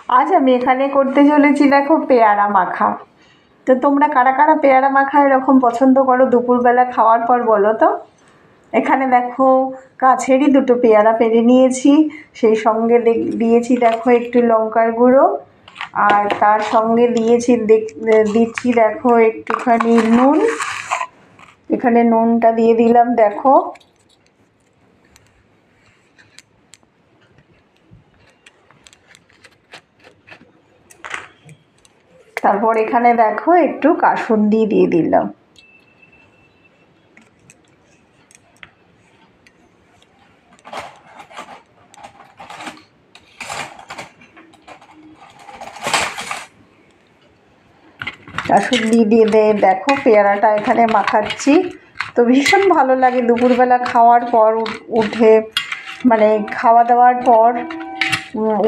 আজ আমি এখানে করতে চলেছি দেখো পেয়ারা মাখা। তো তোমরা কারা কারা পেয়ারা মাখা এরকম পছন্দ করো দুপুরবেলা খাওয়ার পর বলো তো। এখানে দেখো কাছেরই দুটো পেয়ারা পেরে নিয়েছি, সেই সঙ্গে দিয়েছি দেখো একটু লঙ্কার গুঁড়ো, আর তার সঙ্গে দিচ্ছি দেখো একটুখানি নুন। এখানে নুনটা দিয়ে দিলাম দেখো। তারপর এখানে দেখো একটু কাসুন্দি দিয়ে দিলাম। কাসুন্দি দিয়ে দেখো পেয়ারাটা এখানে মাখাচ্ছি। তো ভীষণ ভালো লাগে দুপুরবেলা খাওয়ার পর উঠে, মানে খাওয়া দাওয়ার পর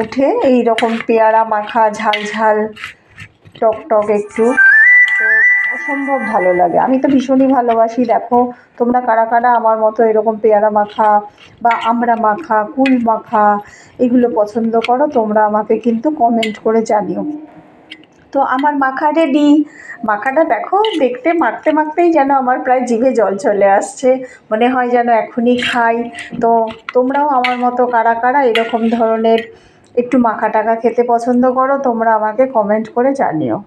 উঠে এই রকম পেয়ারা মাখা ঝাল ঝাল টক টক একটু, তো অসম্ভব ভালো লাগে। আমি তো ভীষণই ভালোবাসি। দেখো তোমরা কারা কারা আমার মতো এরকম পেয়ারা মাখা বা আমড়া মাখা, কুল মাখা এগুলো পছন্দ করো, তোমরা আমাকে কিন্তু কমেন্ট করে জানিও। তো আমার মাখা রেডি। মাখাটা দেখো দেখতে মাখতে মাখতেই যেন আমার প্রায় জিভে জল চলে আসছে, মনে হয় যেন এখনই খাই। তো তোমরাও আমার মতো কারা কারা এরকম ধরনের একটু মাখা টাখা খেতে পছন্দ করো, তোমরা আমাকে কমেন্ট করে জানিও।